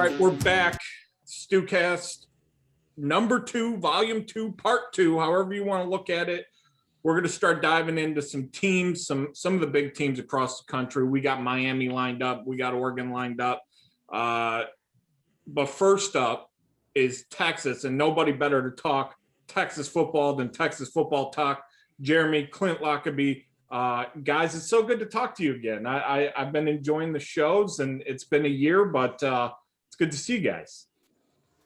right, we're back. Stucast number 2, volume 2, part 2, however you want to look at it. We're going to start diving into some teams, some of the big teams across the country. We got Miami lined up. We got Oregon lined up. But first up is Texas, and nobody better to talk Texas football than Texas Football Talk. Jeremy, Clint Lockaby. Guys, it's so good to talk to you again. I've been enjoying the shows, and it's been a year, but it's good to see you guys.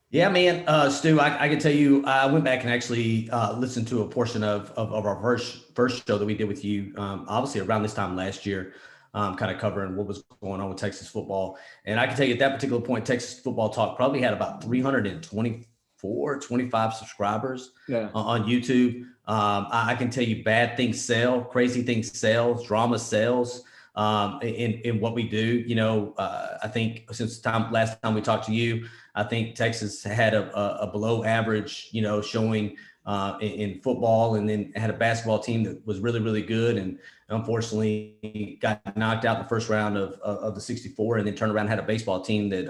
Yeah, man. Stu, I can tell you, I went back and actually listened to a portion of our first show that we did with you, obviously around this time last year, kind of covering what was going on with Texas football. And I can tell you at that particular point, Texas Football Talk probably had about 25 subscribers on YouTube. I can tell you bad things sell, crazy things sell, drama sells in what we do. You know, I think since last time we talked to you, I think Texas had a below average, showing in football, and then had a basketball team that was really, really good. And unfortunately got knocked out in the first round of the 64, and then turned around and had a baseball team that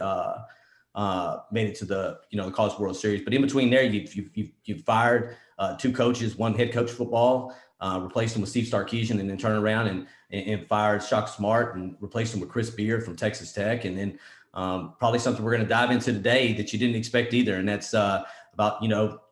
made it to the College World Series. But in between there, you've fired 2 coaches, one head coach of football, replaced him with Steve Sarkisian, and then turned around and fired Shock Smart and replaced him with Chris Beard from Texas Tech. And then probably something we're going to dive into today that you didn't expect either. And that's about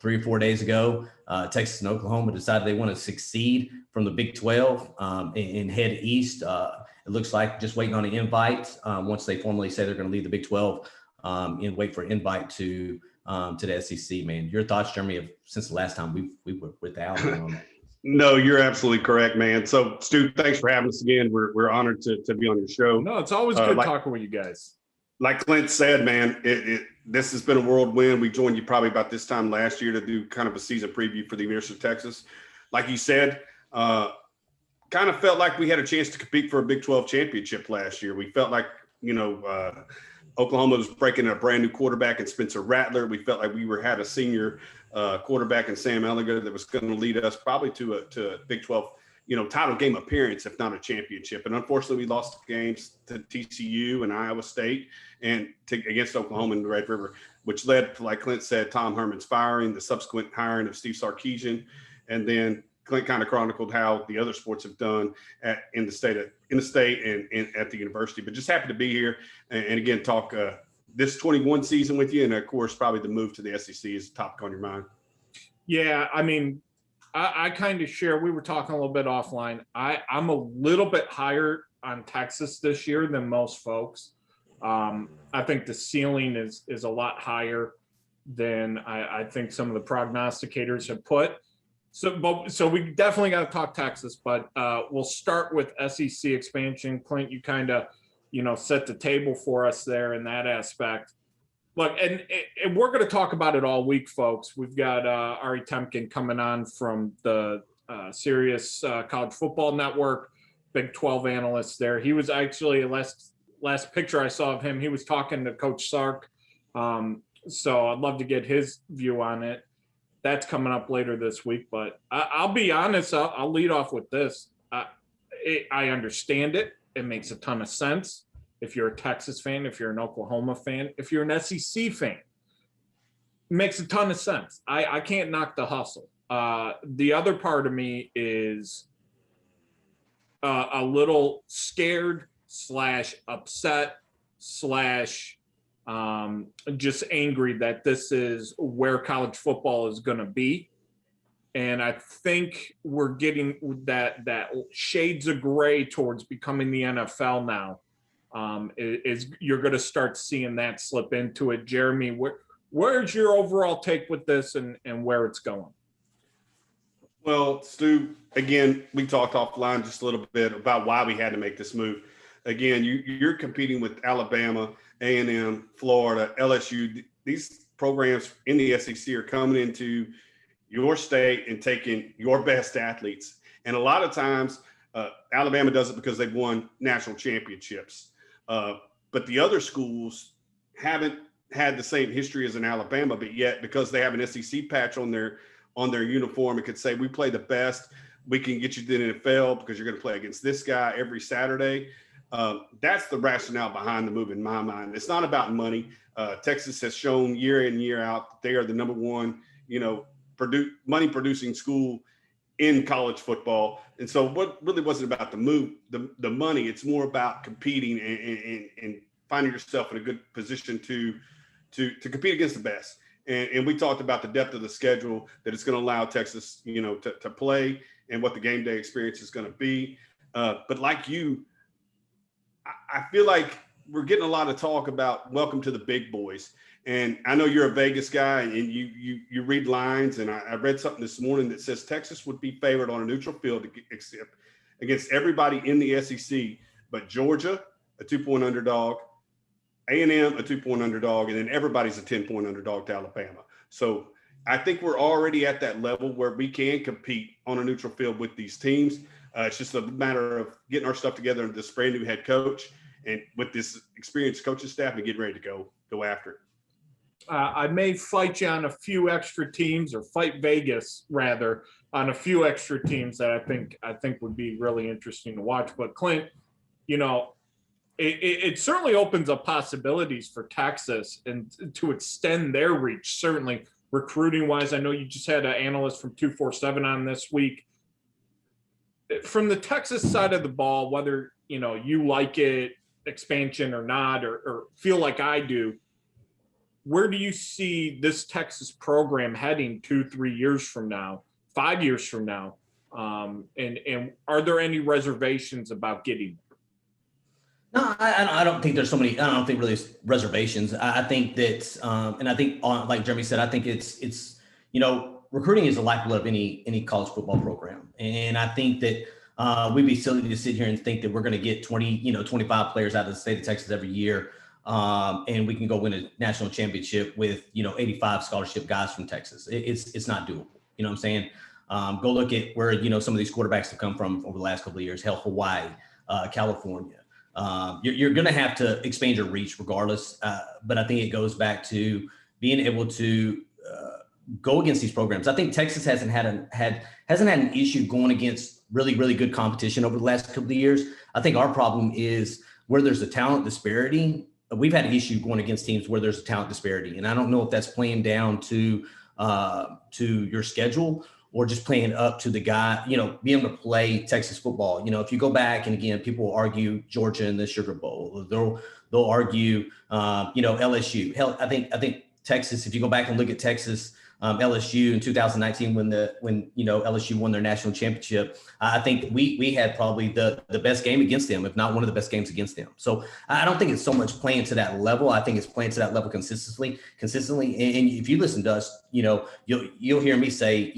3 or 4 days ago, Texas and Oklahoma decided they want to succeed from the Big 12 and head east. It looks like just waiting on an invite once they formally say they're going to leave the Big 12 and wait for an invite to the SEC. Man, your thoughts, Jeremy, since the last time we were without on that? No, you're absolutely correct, man. So, Stu, thanks for having us again. We're honored to be on your show. No, it's always good talking with you guys. Like Clint said, man, this has been a whirlwind. We joined you probably about this time last year to do kind of a season preview for the University of Texas. Like you said, kind of felt like we had a chance to compete for a Big 12 championship last year. We felt like, Oklahoma was breaking a brand new quarterback in Spencer Rattler. We felt like we had a senior quarterback in Sam Ehlinger that was going to lead us probably to a Big 12, title game appearance, if not a championship. And unfortunately, we lost games to TCU and Iowa State and against Oklahoma in the Red River, which led to, like Clint said, Tom Herman's firing, the subsequent hiring of Steve Sarkisian, and then Clint kind of chronicled how the other sports have done in the state and at the university. But just happy to be here and again talk this 21 season with you, and of course probably the move to the SEC is the topic on your mind. Yeah, I mean, I kind of share. We were talking a little bit offline. I'm a little bit higher on Texas this year than most folks. I think the ceiling is a lot higher than I think some of the prognosticators have put. So we definitely got to talk Texas, but we'll start with SEC expansion. Clint, you kind of, set the table for us there in that aspect. Look, and we're going to talk about it all week, folks. We've got Ari Temkin coming on from the Sirius College Football Network, Big 12 analyst there. He was actually, last picture I saw of him, he was talking to Coach Sark. So I'd love to get his view on it. That's coming up later this week, but I'll be honest. I'll lead off with this. I understand it. It makes a ton of sense. If you're a Texas fan, if you're an Oklahoma fan, if you're an SEC fan, it makes a ton of sense. I can't knock the hustle. The other part of me is a little scared / upset / just angry that this is where college football is going to be. And I think we're getting that shades of gray towards becoming the NFL now. You're going to start seeing that slip into it. Jeremy, where's your overall take with this and where it's going? Well, Stu, again, we talked offline just a little bit about why we had to make this move. Again, you're competing with Alabama, A&M, Florida, LSU. These programs in the SEC are coming into your state and taking your best athletes. And a lot of times, Alabama does it because they've won national championships. But the other schools haven't had the same history as in Alabama, but yet because they have an SEC patch on their uniform, it could say, we play the best. We can get you to the NFL because you're going to play against this guy every Saturday. That's the rationale behind the move in my mind. It's not about money. Texas has shown year in, year out that they are the number one, money producing school in college football. And so what really wasn't about the move, the money, it's more about competing and finding yourself in a good position to compete against the best. And we talked about the depth of the schedule that it's going to allow Texas, to play and what the game day experience is going to be. But like you, I feel like we're getting a lot of talk about welcome to the big boys. And I know you're a Vegas guy and you read lines. And I read something this morning that says Texas would be favored on a neutral field against everybody in the SEC, but Georgia, a 2-point underdog, A&M, a 2-point underdog, and then everybody's a 10-point underdog to Alabama. So I think we're already at that level where we can compete on a neutral field with these teams. It's just a matter of getting our stuff together under this brand new head coach and with this experienced coaching staff and get ready to go after it. I may fight you on a few extra teams, or fight Vegas rather on a few extra teams that I think would be really interesting to watch. But Clint, it certainly opens up possibilities for Texas and to extend their reach, certainly recruiting wise. I know you just had an analyst from 247 on this week. From the Texas side of the ball, whether you like it, expansion or not, or feel like I do, where do you see this Texas program heading 2-3 years from now, 5 years from now? And are there any reservations about getting there? No, I don't think there's so many. I don't think really reservations. I think that, and I think, like Jeremy said, I think it's recruiting is the lifeblood of any college football program, and I think that we'd be silly to sit here and think that we're going to get 25 players out of the state of Texas every year, and we can go win a national championship with 85 scholarship guys from Texas. It's not doable. You know what I'm saying? Go look at where some of these quarterbacks have come from over the last couple of years. Hell, Hawaii, California. You're going to have to expand your reach regardless. But I think it goes back to being able to go against these programs. I think Texas hasn't had an issue going against really, really good competition over the last couple of years. I think our problem is where there's a talent disparity. We've had an issue going against teams where there's a talent disparity. And I don't know if that's playing down to your schedule or just playing up to the guy, being able to play Texas football. If you go back, and again, people will argue Georgia in the Sugar Bowl. They'll argue, LSU. Hell, I think Texas, if you go back and look at Texas, LSU in 2019 when LSU won their national championship, I think we had probably the best game against them, if not one of the best games against them. So I don't think it's so much playing to that level. I think it's playing to that level consistently. And if you listen to us, you'll hear me say,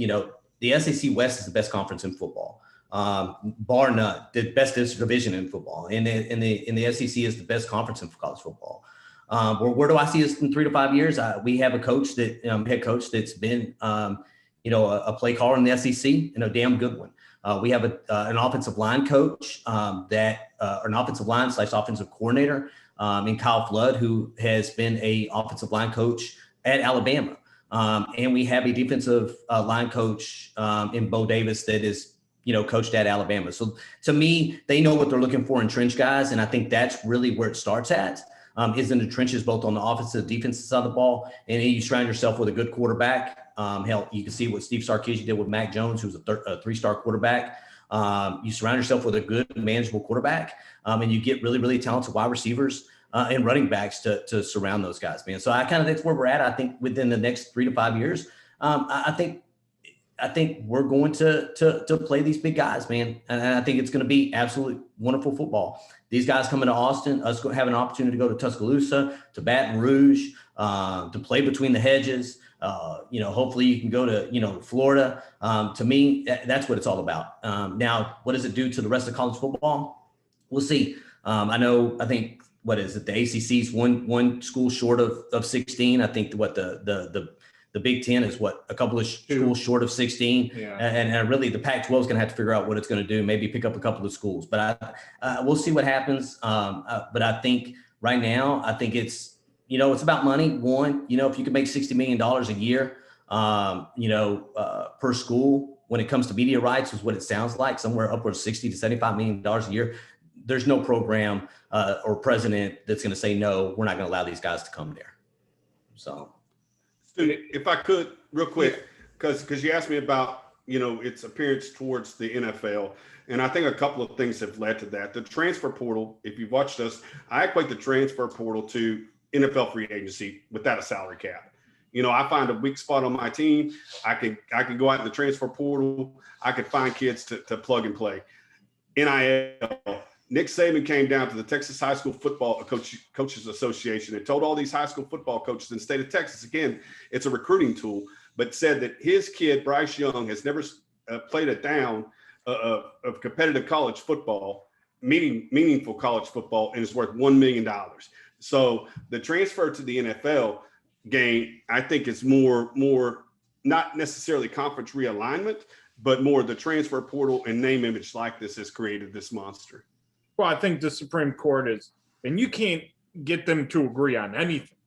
the SEC West is the best conference in football, bar none. The best division in football, and the SEC is the best conference in college football. Where do I see us in 3 to 5 years? We have a coach head coach that's been, a play caller in the SEC, and a damn good one. We have an offensive line coach or an offensive line / offensive coordinator in Kyle Flood, who has been a offensive line coach at Alabama. And we have a defensive line coach in Bo Davis that is, coached at Alabama. So to me, they know what they're looking for in trench guys. And I think that's really where it starts at, is in the trenches, both on the offensive and defensive side of the ball. And then you surround yourself with a good quarterback. Hell, you can see what Steve Sarkisian did with Mac Jones, who's a 3-star quarterback. You surround yourself with a good, manageable quarterback, and you get really, really talented wide receivers and running backs to surround those guys, man. So that's where we're at. I think within the next 3 to 5 years, I think we're going to play these big guys, man. And I think it's going to be absolutely wonderful football. These guys coming to Austin, us have an opportunity to go to Tuscaloosa, to Baton Rouge, to play between the hedges. Hopefully you can go to, Florida. To me, that's what it's all about. Now, what does it do to the rest of college football? We'll see. I think, what is it? The ACC's one school short of 16. I think the Big Ten is a couple of schools short of 16. Yeah. And really the Pac-12 is going to have to figure out what it's going to do, maybe pick up a couple of schools, but we'll see what happens. But I think right now, it's about money. One, if you can make $60 million a year, per school, when it comes to media rights, is what it sounds like, somewhere upwards $60 to $75 million a year. there's no program or president that's going to say, no, we're not going to allow these guys to come there. So, Stu, if I could real quick, because you asked me about, its appearance towards the NFL. And I think a couple of things have led to that. The transfer portal, if you've watched us, I equate the transfer portal to NFL free agency without a salary cap. I find a weak spot on my team. I could go out in the transfer portal. I could find kids to plug and play. NIL. Nick Saban came down to the Texas High School Football Coaches Association and told all these high school football coaches in the state of Texas, again, it's a recruiting tool, but said that his kid, Bryce Young, has never played a down of competitive college football, meaningful college football, and is worth $1 million. So the transfer to the NFL game, I think, is more not necessarily conference realignment, but more the transfer portal and name image like this has created this monster. Well, I think the Supreme Court is, and you can't get them to agree on anything.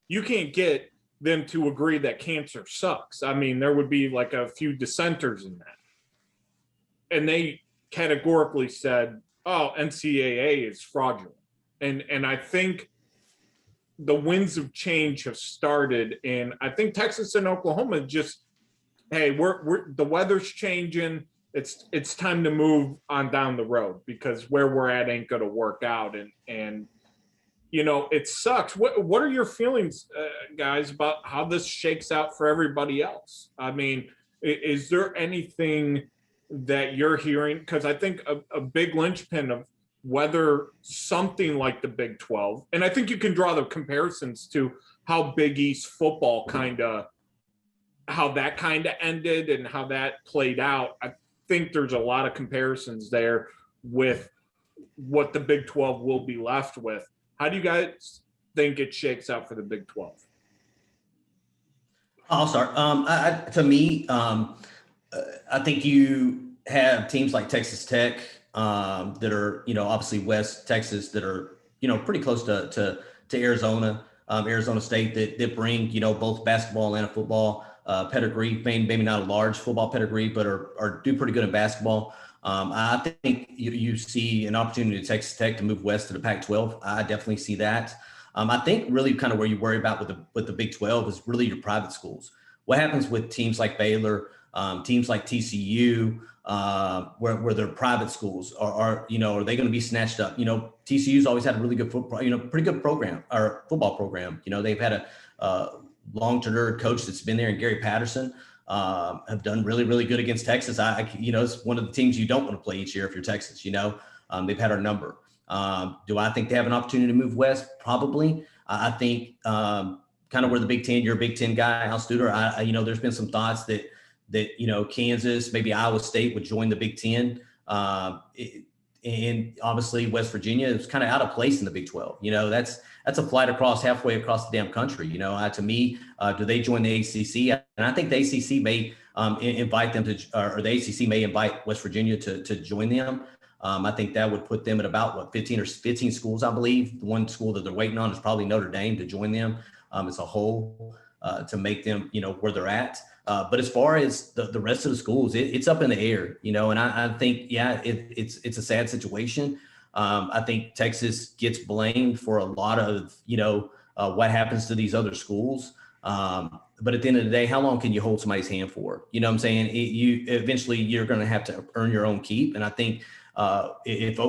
You can't get them to agree that cancer sucks. I mean, there would be like a few dissenters in that. And they categorically said, oh, NCAA is fraudulent. And I think the winds of change have started. And I think Texas and Oklahoma just, hey, we're the weather's changing. It's time to move on down the road because where we're at ain't going to work out. And it sucks. What are your feelings, guys, about how this shakes out for everybody else? I mean, is there anything that you're hearing? Because I think a big linchpin of whether something like the Big 12, and I think you can draw the comparisons to how Big East football how that kind of ended and how that played out. I think there's a lot of comparisons there with what the Big 12 will be left with. How do you guys think it shakes out for the Big 12? I'll start. To me, I think you have teams like Texas Tech that are, obviously West Texas that are, pretty close to Arizona, Arizona State that bring, both basketball and football pedigree, maybe not a large football pedigree, but are do pretty good in basketball. I think you see an opportunity to Texas Tech to move west to the Pac-12. I definitely see that. I think really kind of where you worry about with the Big 12 is really your private schools. What happens with teams like Baylor, teams like TCU, where they're private schools are they going to be snatched up? TCU's always had a really good football, pretty good program or football program. They've had a long-term coach that's been there, and Gary Patterson. Have done really, really good against Texas. It's one of the teams you don't want to play each year if you're Texas. They've had our number. Do I think they have an opportunity to move west? Probably. I think kind of where the Big Ten. You're a Big Ten guy, Al Studer. There's been some thoughts that Kansas, maybe Iowa State would join the Big Ten. And obviously West Virginia is kind of out of place in the Big 12. That's a flight halfway across the damn country. To me, do they join the ACC? And I think the ACC may invite them to, or the ACC may invite West Virginia to join them. I think that would put them at about 15 schools, I believe. The one school that they're waiting on is probably Notre Dame to join them as a whole to make them, where they're at. But as far as the rest of the schools, it's up in the air, and I think, it's a sad situation. I think Texas gets blamed for a lot of, what happens to these other schools. But at the end of the day, how long can you hold somebody's hand for? You know what I'm saying? Eventually you're going to have to earn your own keep. And I think if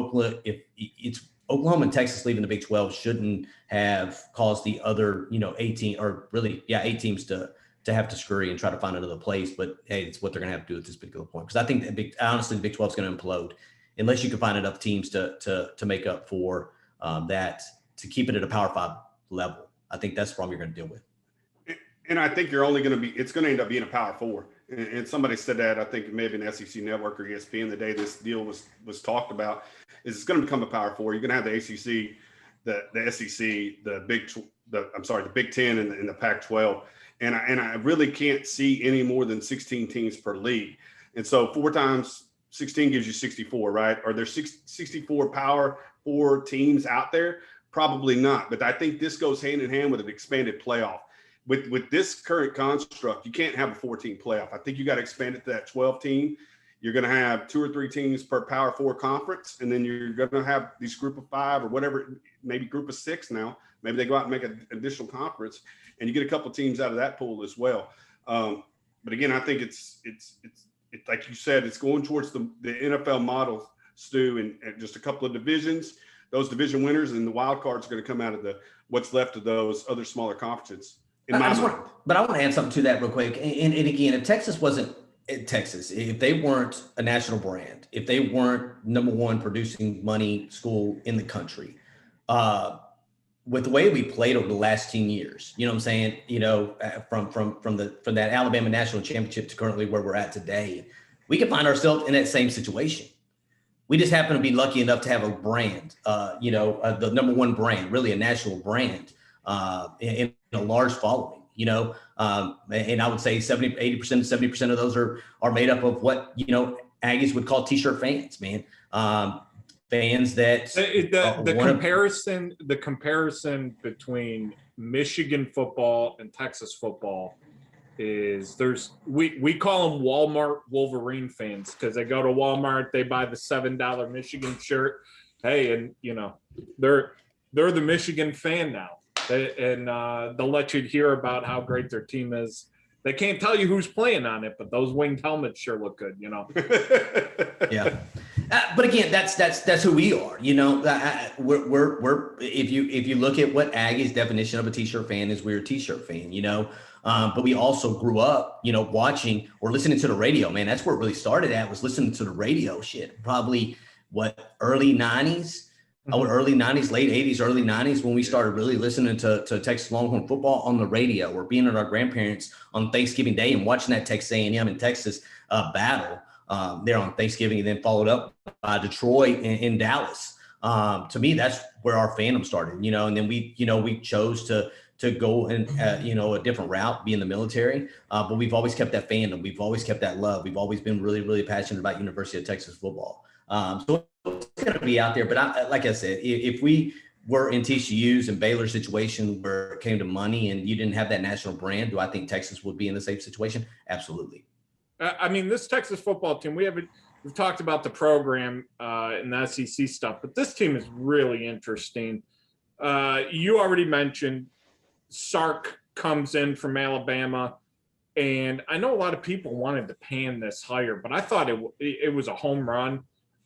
it's Oklahoma and Texas leaving the Big 12 shouldn't have caused the other, 8 teams to have to scurry and try to find another place. But hey, it's what they're going to have to do at this particular point. Because I think honestly, the Big 12 is going to implode unless you can find enough teams to make up for that, to keep it at a Power 5 level. I think that's the problem you're going to deal with. And I think it's going to end up being a Power 4. And somebody said that, I think maybe an SEC Network or ESPN, the day this deal was talked about, is it's going to become a Power 4. You're going to have the ACC, the SEC, the Big 10 and the Pac-12. And I really can't see any more than 16 teams per league. And so 4 times 16 gives you 64, right? Are there 64 Power 4 teams out there? Probably not. But I think this goes hand in hand with an expanded playoff. With this current construct, you can't have a 14 playoff. I think you got to expand it to that 12 team. You're going to have 2 or 3 teams per Power 4 conference, and then you're going to have these group of 5 or whatever, maybe group of 6 now. Maybe they go out and make an additional conference, and you get a couple teams out of that pool as well. But again, I think it's like you said, it's going towards the NFL model, Stu, and just a couple of divisions. Those division winners and the wild cards are going to come out of what's left of those other smaller conferences. But I want to add something to that real quick. And again, if Texas wasn't Texas, if they weren't a national brand, if they weren't #1 producing money school in the country, with the way we played over the last 10 years, you know what I'm saying? You know, from that Alabama national championship to currently where we're at today, we can find ourselves in that same situation. We just happen to be lucky enough to have a brand, the #1 brand, really a national brand, in a large following, you know, and I would say 70% of those are made up of what, you know, Aggies would call t-shirt fans, man. Fans that the comparison between Michigan football and Texas football is we call them Walmart Wolverine fans because they go to Walmart, they buy the $7 Michigan shirt. Hey, and you know, they're the Michigan fan now. They'll let you hear about how great their team is. They can't tell you who's playing on it, but those winged helmets sure look good, you know. Yeah, but again, that's who we are, you know. We're if you look at what Aggie's definition of a t-shirt fan is, we're a t-shirt fan, you know. But we also grew up, you know, watching or listening to the radio. Man, that's where it really started at, was listening to the radio. Shit, probably early 90s. Early 90s, late 80s, early 90s, when we started really listening to Texas Longhorn football on the radio, or being at our grandparents on Thanksgiving Day and watching that Texas A&M and Texas battle there on Thanksgiving, and then followed up by Detroit and Dallas. To me, that's where our fandom started, you know. And then we chose to go in, a different route, be in the military. But we've always kept that fandom. We've always kept that love. We've always been really, really passionate about University of Texas football. So it's going to be out there. But like I said, if we were in TCU's and Baylor's situation where it came to money and you didn't have that national brand, do I think Texas would be in the same situation? Absolutely. I mean, this Texas football team, we've talked about the program and the SEC stuff, but this team is really interesting. You already mentioned Sark comes in from Alabama, and I know a lot of people wanted to pan this higher, but I thought it was a home run.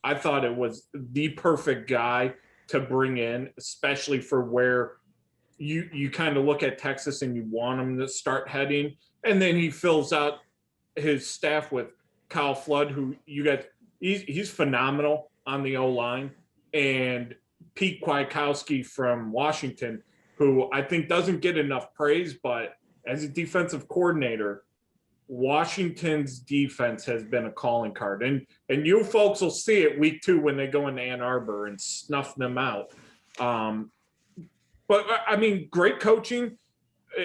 I thought it was the perfect guy to bring in, especially for where you kind of look at Texas and you want him to start heading. And then he fills out his staff with Kyle Flood, who he's phenomenal on the O-line, and Pete Kwiatkowski from Washington, who I think doesn't get enough praise, but as a defensive coordinator, Washington's defense has been a calling card, and you folks will see it week 2 when they go into Ann Arbor and snuff them out. But I mean, great coaching.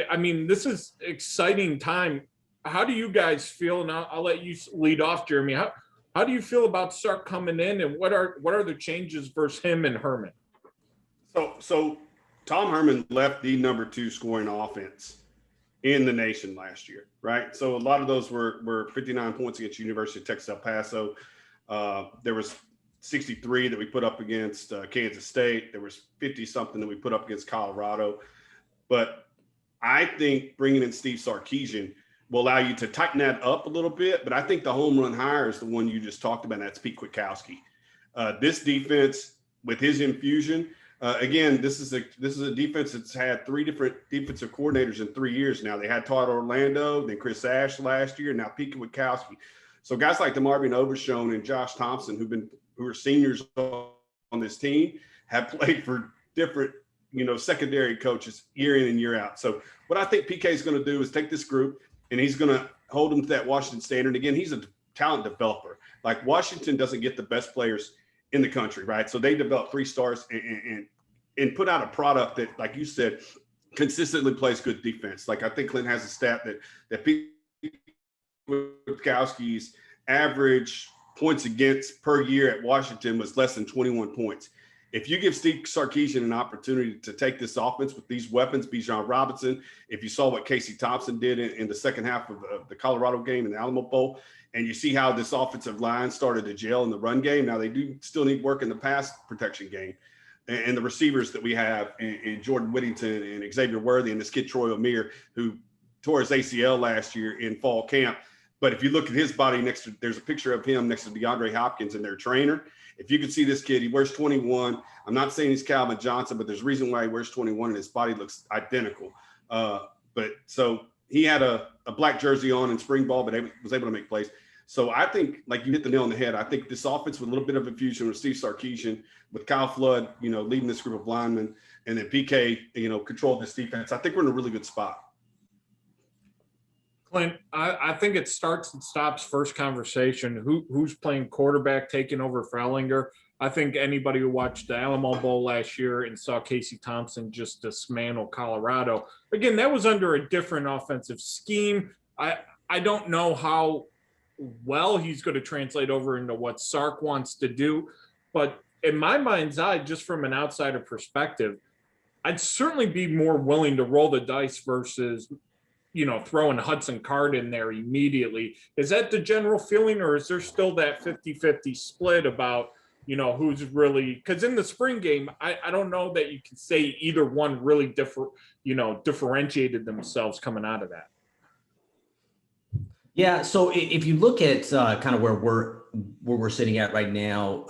I mean, this is exciting time. How do you guys feel? And I'll let you lead off, Jeremy. How do you feel about Sark coming in, and what are the changes versus him and Herman? So Tom Herman left the #2 scoring offense in the nation last year, right? So a lot of those were 59 points against University of Texas El Paso. There was 63 that we put up against Kansas State. There was 50 something that we put up against Colorado. But I think bringing in Steve Sarkisian will allow you to tighten that up a little bit. But I think the home run hire is the one you just talked about. And that's Pete Kwiatkowski. This defense, with his infusion, again, this is a defense that's had 3 different defensive coordinators in 3 years now. They had Todd Orlando, then Chris Ash last year, and now Pete Kwiatkowski. So guys like DeMarvin Overshone and Josh Thompson, who are seniors on this team, have played for different, secondary coaches year in and year out. So what I think PK is going to do is take this group and he's going to hold them to that Washington standard. Again, he's a talent developer. Like, Washington doesn't get the best players in the country, right? So they develop 3 stars and put out a product that, like you said, consistently plays good defense. Like, I think Clint has a stat that Pete Kwiatkowski's average points against per year at Washington was less than 21 points. If you give Steve Sarkisian an opportunity to take this offense with these weapons, Bijan Robinson, if you saw what Casey Thompson did in the second half of the Colorado game in the Alamo Bowl, and you see how this offensive line started to gel in the run game. Now they do still need work in the pass protection game, and the receivers that we have in Jordan Whittington and Xavier Worthy and this kid Troy O'Meara, who tore his ACL last year in fall camp. But if you look at his body there's a picture of him next to DeAndre Hopkins and their trainer. If you could see this kid, he wears 21. I'm not saying he's Calvin Johnson, but there's a reason why he wears 21 and his body looks identical. But so he had a black jersey on in spring ball, but was able to make plays. So I think, like you hit the nail on the head, I think this offense with a little bit of infusion with Steve Sarkisian, with Kyle Flood, leading this group of linemen, and then PK, control this defense, I think we're in a really good spot. Clint, I think it starts and stops first conversation. Who's playing quarterback, taking over for Ellinger? I think anybody who watched the Alamo Bowl last year and saw Casey Thompson just dismantle Colorado, again, that was under a different offensive scheme. I don't know how well he's going to translate over into what Sark wants to do, but in my mind's eye, just from an outsider perspective, I'd certainly be more willing to roll the dice versus throwing Hudson Card in there immediately. Is that the general feeling, or is there still that 50-50 split about, who's really, because in the spring game, I don't know that you can say either one really differentiated themselves coming out of that. Yeah. So if you look at kind of where we're sitting at right now,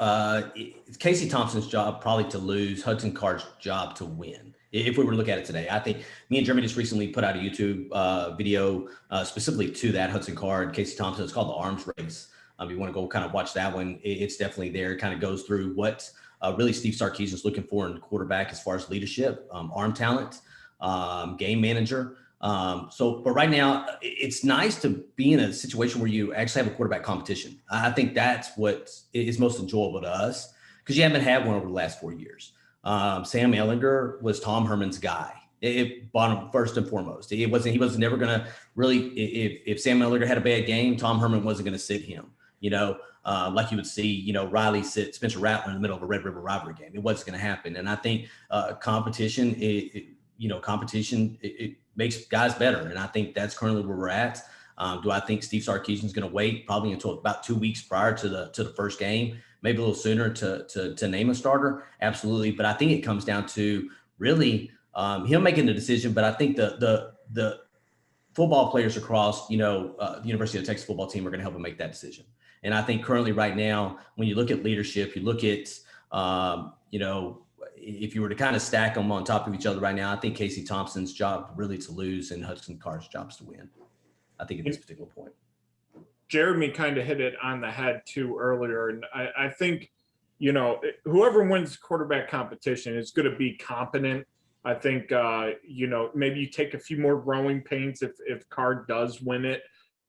it's Casey Thompson's job probably to lose, Hudson Card's job to win. If we were to look at it today, I think me and Jeremy just recently put out a YouTube video specifically to that Hudson Card, Casey Thompson. It's called The Arms Race. If you want to go kind of watch that one, it's definitely there. It kind of goes through what really Steve Sarkisian is looking for in quarterback as far as leadership, arm talent, game manager. But right now it's nice to be in a situation where you actually have a quarterback competition. I think that's what is most enjoyable to us, because you haven't had one over the last 4 years. Sam Ehlinger was Tom Herman's guy. First and foremost, he was never going to really, if Sam Ehlinger had a bad game, Tom Herman wasn't going to sit him, like you would see, Riley sit Spencer Rattler in the middle of a Red River rivalry game. It wasn't going to happen. And I think competition, it makes guys better. And I think that's currently where we're at. Do I think Steve Sarkisian is going to wait probably until about 2 weeks prior to the first game, maybe a little sooner to name a starter? Absolutely. But I think it comes down to really him making the decision. But I think the football players across, the University of Texas football team are going to help him make that decision. And I think currently right now, when you look at leadership, you look at, if you were to kind of stack them on top of each other right now, I think Casey Thompson's job really to lose and Hudson Card's jobs to win. I think at this particular point. Jeremy kind of hit it on the head too earlier. And I think, whoever wins quarterback competition is going to be competent. I think, maybe you take a few more growing pains if Card does win it.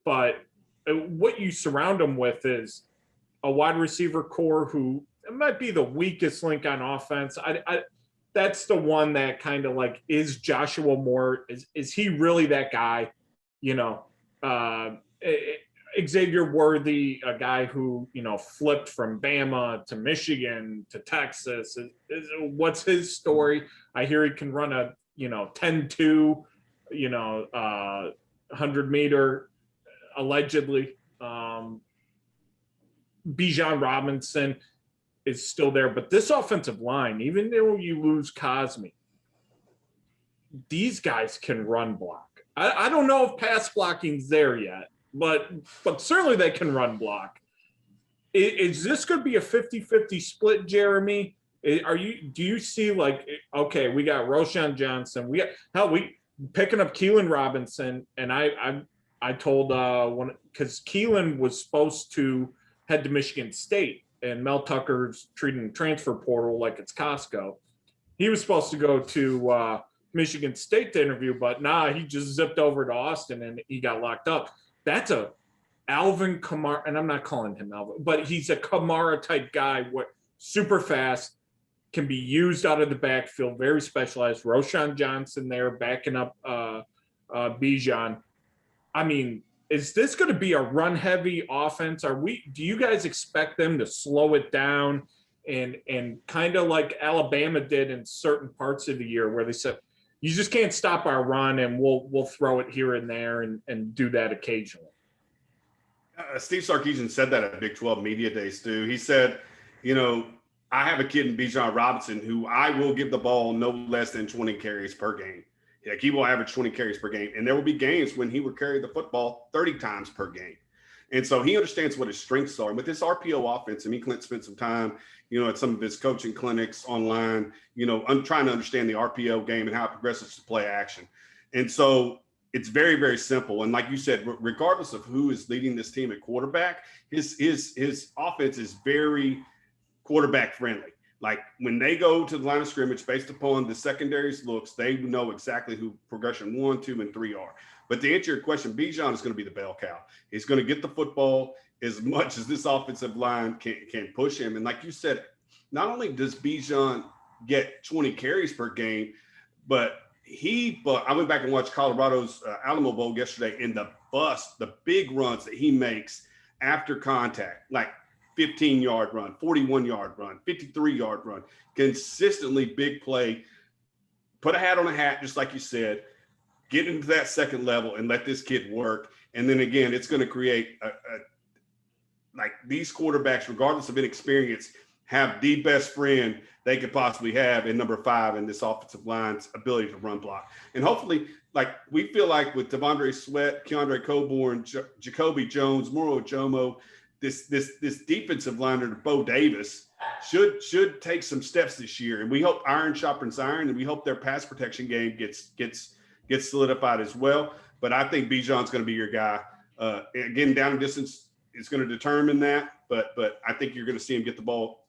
But what you surround him with is a wide receiver core who might be the weakest link on offense. That's the one that kind of like, is Joshua Moore, is he really that guy? Xavier Worthy, a guy who, flipped from Bama to Michigan to Texas. What's his story? I hear he can run a, 10-2, 100-meter, allegedly. Bijan Robinson is still there. But this offensive line, even though you lose Cosme, these guys can run block. I don't know if pass blocking's there yet, but certainly they can run block. Is this going to be a 50-50 split, Jeremy? Do you see like, okay, we got Roschon Johnson, we picking up Keelan Robinson, and I told because Keelan was supposed to head to Michigan State, and Mel Tucker's treating transfer portal like it's Costco. He was supposed to go to Michigan State to interview, but he just zipped over to Austin and he got locked up. That's a Alvin Kamara, and I'm not calling him Alvin, but he's a Kamara type guy, super fast, can be used out of the backfield, very specialized. Roschon Johnson there backing up Bijan. I mean, is this going to be a run heavy offense? Do you guys expect them to slow it down and kind of like Alabama did in certain parts of the year where they said, you just can't stop our run, and we'll throw it here and there and do that occasionally. Steve Sarkisian said that at Big 12 Media Day, Stu. He said, I have a kid in Bijan Robinson who I will give the ball no less than 20 carries per game. Like, he will average 20 carries per game. And there will be games when he will carry the football 30 times per game. And so he understands what his strengths are. And with this RPO offense, Clint spent some time, at some of his coaching clinics online, I'm trying to understand the RPO game and how it progresses to play action. And so it's very, very simple. And like you said, regardless of who is leading this team at quarterback, his offense is very quarterback friendly. Like, when they go to the line of scrimmage based upon the secondary's looks, they know exactly who progression 1, 2, and 3 are. But to answer your question, Bijan is going to be the bell cow. He's going to get the football as much as this offensive line can push him. And like you said, not only does Bijan get 20 carries per game, but I went back and watched Colorado's Alamo Bowl yesterday, and the big runs that he makes after contact, like 15-yard run, 41-yard run, 53-yard run, consistently big play. Put a hat on a hat, just like you said, get into that second level and let this kid work. And then again, it's going to create like, these quarterbacks, regardless of inexperience, have the best friend they could possibly have in number 5 in this offensive line's ability to run block. And hopefully, like, we feel like with Devondre Sweat, Keandre Coburn, Jacoby Jones, Moro Jomo, this defensive line under Bo Davis should take some steps this year. And we hope iron sharpens iron, and we hope their pass protection game gets solidified as well. But I think Bijan's going to be your guy. Again, down and distance is going to determine that. But I think you're going to see him get the ball.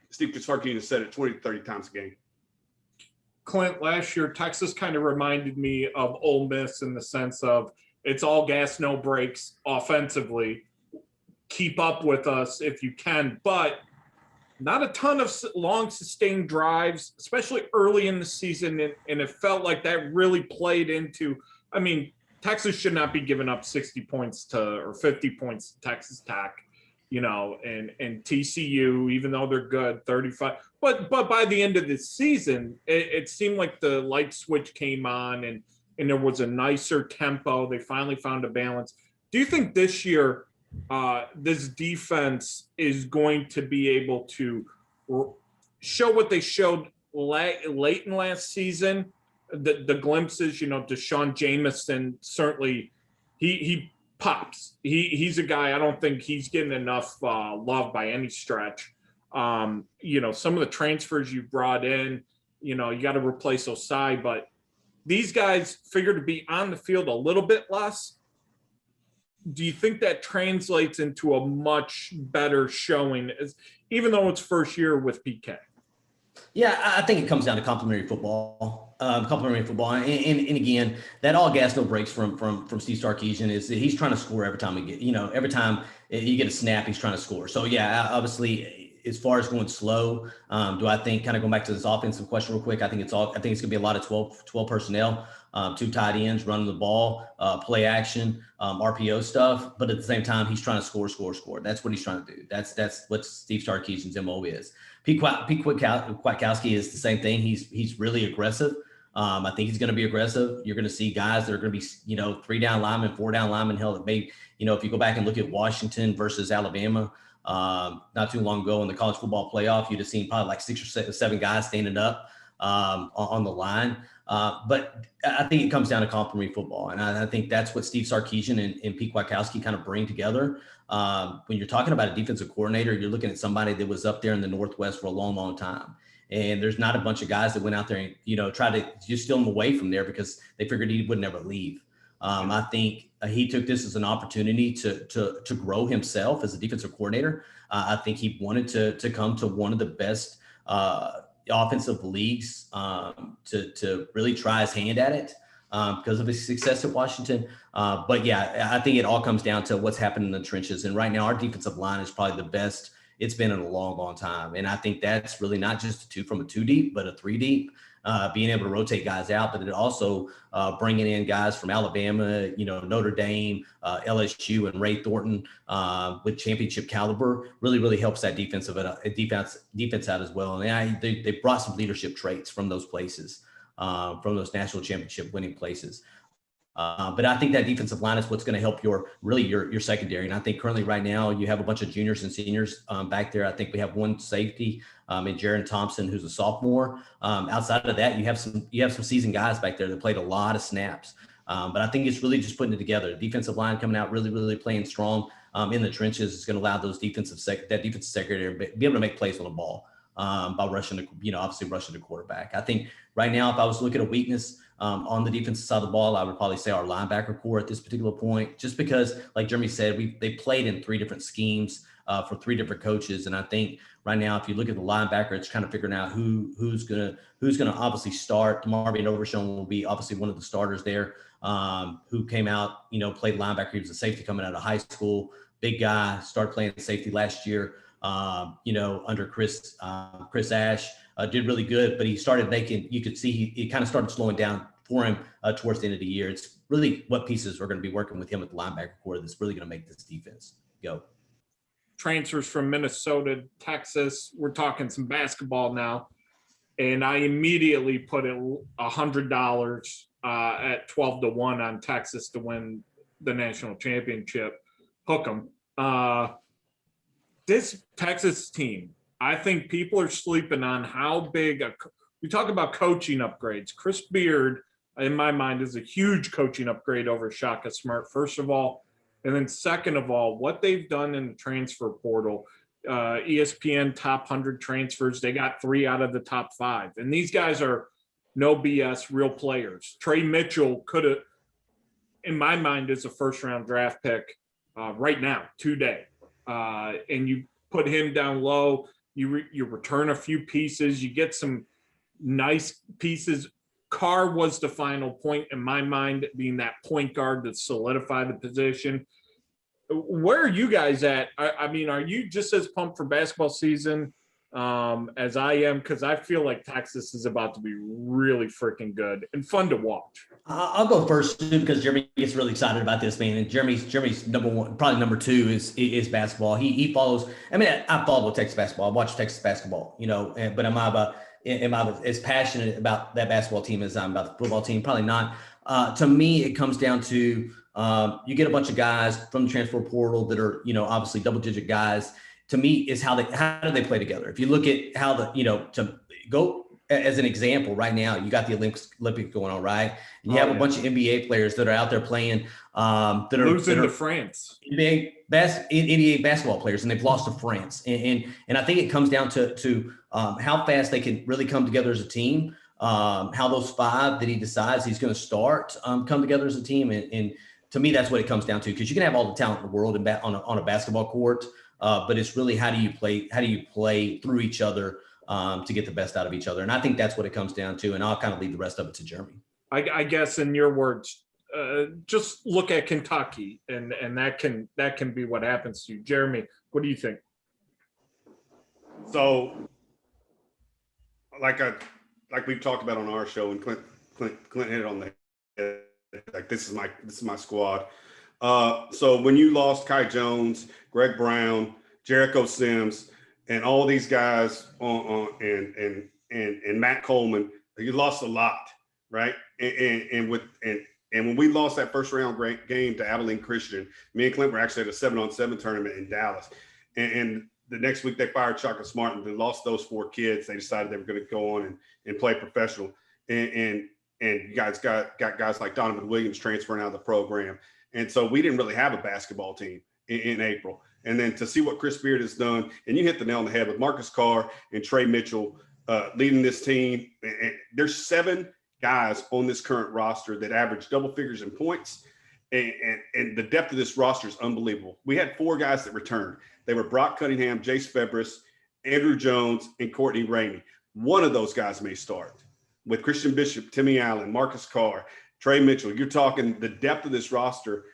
Steve Sarkisian said it 20 to 30 times a game. Clint, last year, Texas kind of reminded me of Ole Miss in the sense of it's all gas, no brakes offensively. Keep up with us if you can, but not a ton of long sustained drives, especially early in the season. And it felt like that really played into, Texas should not be giving up 60 points or 50 points to Texas Tech, and TCU, even though they're good, 35. But by the end of the season, it seemed like the light switch came on and there was a nicer tempo. They finally found a balance. Do you think this year this defense is going to be able to show what they showed late in last season? The glimpses, Deshaun Jameson, certainly he pops. He's a guy, I don't think he's getting enough love by any stretch. Some of the transfers you brought in, you got to replace Osai, but these guys figure to be on the field a little bit less. Do you think that translates into a much better showing, even though it's first year with PK? Yeah, I think it comes down to complementary football. And again, that all gas, no brakes from Steve Sarkisian is that he's trying to score every time every time you get a snap, he's trying to score. So yeah, obviously, as far as going slow, do I think, kind of going back to this offensive question real quick, I think it's going to be a lot of 12 personnel, 2 tight ends running the ball, play action, RPO stuff. But at the same time, he's trying to score. That's what he's trying to do. That's what Steve Sarkisian's MO is. Pete Kwiatkowski is the same thing. He's really aggressive. I think he's going to be aggressive. You're going to see guys that are going to be, 3-down linemen, 4-down linemen. Hell, that may, if you go back and look at Washington versus Alabama, not too long ago in the college football playoff, you'd have seen probably like 6 or 7 guys standing up on the line. But I think it comes down to complementary football. And I think that's what Steve Sarkisian and Pete Kwiatkowski kind of bring together. When you're talking about a defensive coordinator, you're looking at somebody that was up there in the Northwest for a long, long time. And there's not a bunch of guys that went out there and, try to just steal him away from there because they figured he would never leave. I think he took this as an opportunity to grow himself as a defensive coordinator. I think he wanted to come to one of the best offensive leagues to really try his hand at it because of his success at Washington. But yeah, I think it all comes down to what's happened in the trenches. And right now our defensive line is probably the best it's been in a long, long time. And I think that's really not just a 2 deep, but a 3 deep. being able to rotate guys out, but it also bringing in guys from Alabama, Notre Dame, LSU, and Ray Thornton with championship caliber really helps that defense out as well. And they brought some leadership traits from those places, from those national championship winning places. But I think that defensive line is what's going to help your secondary. And I think currently right now you have a bunch of juniors and seniors back there. I think we have one safety in Jaron Thompson, who's a sophomore. Outside of that, you have some seasoned guys back there that played a lot of snaps. But I think it's really just putting it together. The defensive line coming out really playing strong in the trenches is going to allow those defensive secondary to be able to make plays on the ball by rushing the quarterback. I think right now, if I was looking at a weakness on the defensive side of the ball, I would probably say our linebacker core at this particular point, just because, like Jeremy said, they played in 3 different schemes for 3 different coaches. And I think right now, if you look at the linebacker, it's kind of figuring out who's gonna obviously start. Marvin Overshown will be obviously one of the starters there, who came out, played linebacker. He was a safety coming out of high school, big guy, started playing safety last year, under Chris Ash. Did really good, but he started you could see he kind of started slowing down for him towards the end of the year. It's really what pieces are going to be working with him at the linebacker core that's really going to make this defense go. Transfers from Minnesota, Texas. We're talking some basketball now. And I immediately put $100 at 12-1 on Texas to win the national championship. Hook 'em. This Texas team, I think people are sleeping on how big we talk about coaching upgrades. Chris Beard, in my mind, is a huge coaching upgrade over Shaka Smart, first of all. And then second of all, what they've done in the transfer portal, ESPN top 100 transfers, they got 3 out of the top 5. And these guys are no BS, real players. Trey Mitchell could have, in my mind, is a first-round draft pick right now, today. And you put him down low. You return a few pieces. You get some nice pieces. Carr was the final point in my mind, being that point guard that solidified the position. Where are you guys at? I mean, are you just as pumped for basketball season as I am? Because I feel like Texas is about to be really freaking good and fun to watch. I'll go first too, because Jeremy gets really excited about this, man. And Jeremy's number 1, probably number 2 is basketball. He follows. I mean, I follow Texas basketball. I watch Texas basketball, but am I as passionate about that basketball team as I'm about the football team? Probably not. To me, it comes down to you get a bunch of guys from the transfer portal that are, obviously double-digit guys. To me, is how do they play together? If you look at how to go as an example, right now you got the Olympics going on, right? And you have a bunch of NBA players that are out there playing that are losing to France. NBA basketball players, and they've lost to France. And I think it comes down to how fast they can really come together as a team. How those 5 that he decides he's going to start come together as a team, and to me, that's what it comes down to. Because you can have all the talent in the world on a basketball court, but it's really how do you play through each other to get the best out of each other. And I think that's what it comes down to. And I'll kind of leave the rest of it to Jeremy. I guess in your words, just look at Kentucky, and that can be what happens to you. Jeremy, what do you think? So, like we've talked about on our show, and Clint hit it on the head. Like this is my squad. So when you lost Kai Jones, Greg Brown, Jericho Sims, and all these guys and Matt Coleman, you lost a lot, right? And when we lost that first round game to Abilene Christian, me and Clint were actually at a 7-on-7 tournament in Dallas, and the next week they fired Shaka Smart and they lost those 4 kids. They decided they were going to go on and play professional, and you guys got guys like Donovan Williams transferring out of the program. And so we didn't really have a basketball team in April. And then to see what Chris Beard has done, and you hit the nail on the head with Marcus Carr and Trey Mitchell leading this team. And there's 7 guys on this current roster that average double figures in points. And the depth of this roster is unbelievable. We had 4 guys that returned. They were Brock Cunningham, Jace Febris, Andrew Jones, and Courtney Ramey. One of those guys may start. With Christian Bishop, Timmy Allen, Marcus Carr, Trey Mitchell, you're talking the depth of this roster.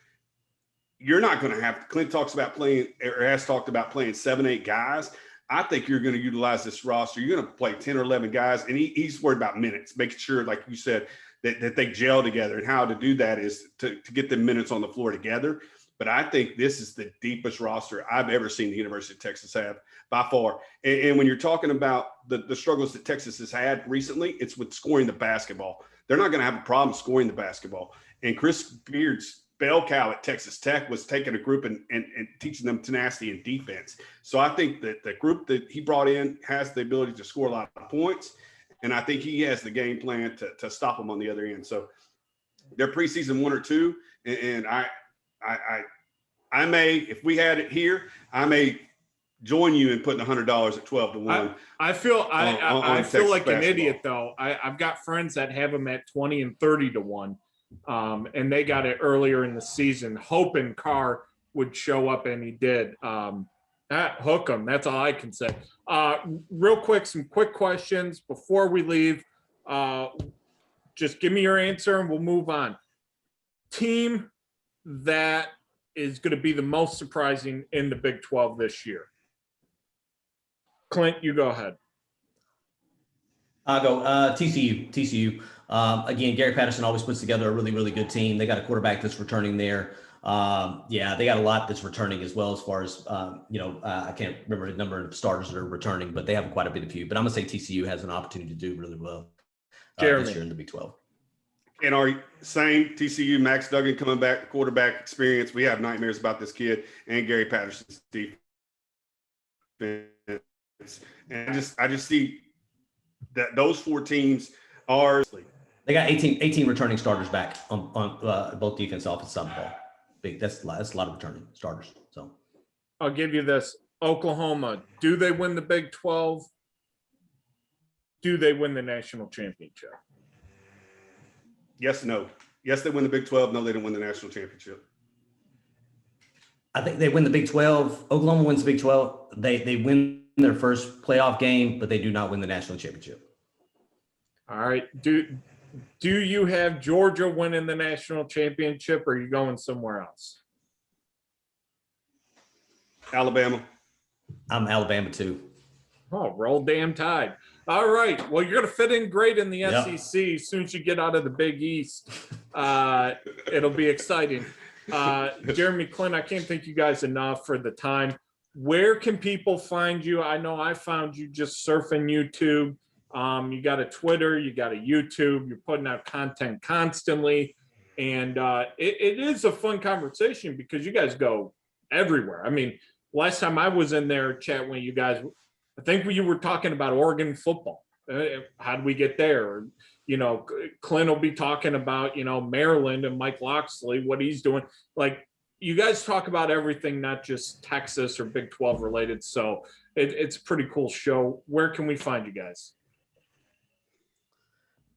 You're not going to have – Clint talks about playing or has talked about playing 7-8 guys. I think you're going to utilize this roster. You're going to play 10 or 11 guys, and he's worried about minutes, making sure, like you said, that they gel together. And how to do that is to get the minutes on the floor together. But I think this is the deepest roster I've ever seen the University of Texas have by far. And when you're talking about the struggles that Texas has had recently, it's with scoring the basketball. They're not going to have a problem scoring the basketball. And Chris Beard's bell cow at Texas Tech was taking a group and teaching them tenacity and defense. So I think that the group that he brought in has the ability to score a lot of points. And I think he has the game plan to stop them on the other end. So they're preseason 1 or 2. And I may, if we had it here, I may join you in putting $100 at 12 to 1. I feel like an idiot though. I've got friends that have them at 20 and 30 to 1. And they got it earlier in the season, hoping Carr would show up, and he did. Hook him. That's all I can say. Real quick, some quick questions before we leave. Just give me your answer and we'll move on. Team that is going to be the most surprising in the Big 12 this year. Clint, you go ahead. I'll go TCU. Again, Gary Patterson always puts together a really, really good team. They got a quarterback that's returning there. They got a lot that's returning as well, as far as, I can't remember the number of starters that are returning, but they have quite a bit of few. But I'm going to say TCU has an opportunity to do really well this year in the Big 12. And our same TCU, Max Duggan coming back, quarterback experience. We have nightmares about this kid and Gary Patterson's defense. And I just see that those 4 teams are. They got 18 returning starters back on both defense, offense, side of the ball. That's a lot of returning starters. So I'll give you this. Oklahoma, do they win the Big 12? Do they win the national championship? Yes, no. Yes, they win the Big 12. No, they didn't win the national championship. I think they win the Big 12. Oklahoma wins the Big 12. They win their first playoff game, but they do not win the national championship. All right. Do you have Georgia winning the national championship, or are you going somewhere else? Alabama. I'm Alabama too. Oh, roll damn tide. All right. Well, you're going to fit in great in the SEC as soon as you get out of the Big East. It'll be exciting. Jeremy, Clint, I can't thank you guys enough for the time. Where can people find you? I know I found you just surfing YouTube. You got a Twitter, you got a YouTube, you're putting out content constantly. And it is a fun conversation because you guys go everywhere. I mean, last time I was in there chatting with you guys, I think you were talking about Oregon football. How do we get there? Or, Clint will be talking about, Maryland and Mike Loxley, what he's doing. Like, you guys talk about everything, not just Texas or Big 12 related. So it's a pretty cool show. Where can we find you guys?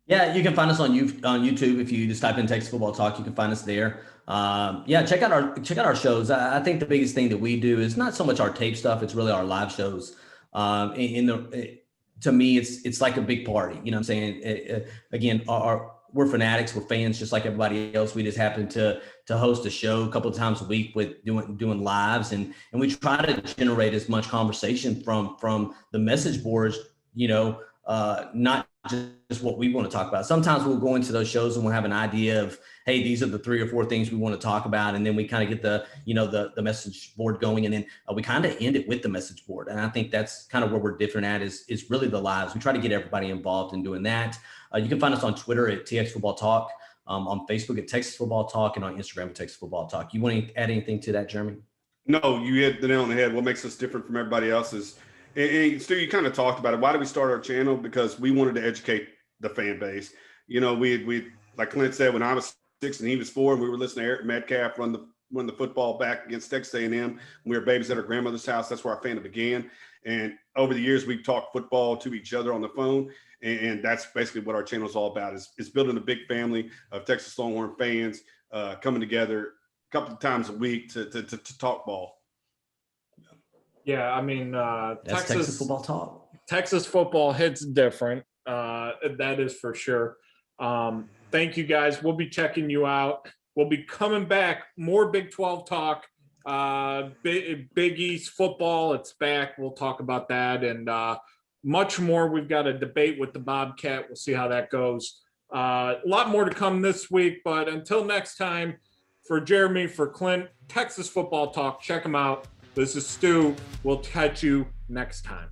Yeah, you can find us on YouTube. If you just type in Texas Football Talk, you can find us there. Check out our shows. I think the biggest thing that we do is not so much our tape stuff; it's really our live shows. To me, it's like a big party. You know what I'm saying? Again, we're fanatics, we're fans, just like everybody else. We just happen to host a show a couple of times a week with doing lives, and we try to generate as much conversation from the message boards. Not just what we want to talk about. Sometimes we'll go into those shows and we'll have an idea of, hey, these are the 3 or 4 things we want to talk about. And then we kind of get the message board going, and then we kind of end it with the message board. And I think that's kind of where we're different at is really the lives. We try to get everybody involved in doing that. You can find us on Twitter at TX Football Talk, on Facebook at Texas Football Talk, and on Instagram at Texas Football Talk. You want to add anything to that, Jeremy? No, you hit the nail on the head. What makes us different from everybody else is, and Stu, you kind of talked about it. Why did we start our channel? Because we wanted to educate the fan base. We like Clint said, when I was 6 and he was 4, we were listening to Eric Metcalf run the football back against Texas A&M. We were babies at our grandmother's house. That's where our fandom began. And over the years, we've talked football to each other on the phone. And that's basically what our channel is all about, is building a big family of Texas Longhorn fans coming together a couple of times a week to talk ball. Yeah, I mean, that's Texas Football Talk. Texas football hits different. That is for sure. Thank you guys. We'll be checking you out. We'll be coming back, more Big 12 talk Big East football, it's back. We'll talk about that and much more. We've got a debate with the Bobcat. We'll see how that goes. A lot more to come this week, but until next time, for Jeremy, for Clint, Texas Football Talk, check them out. This is Stu. We'll catch you next time.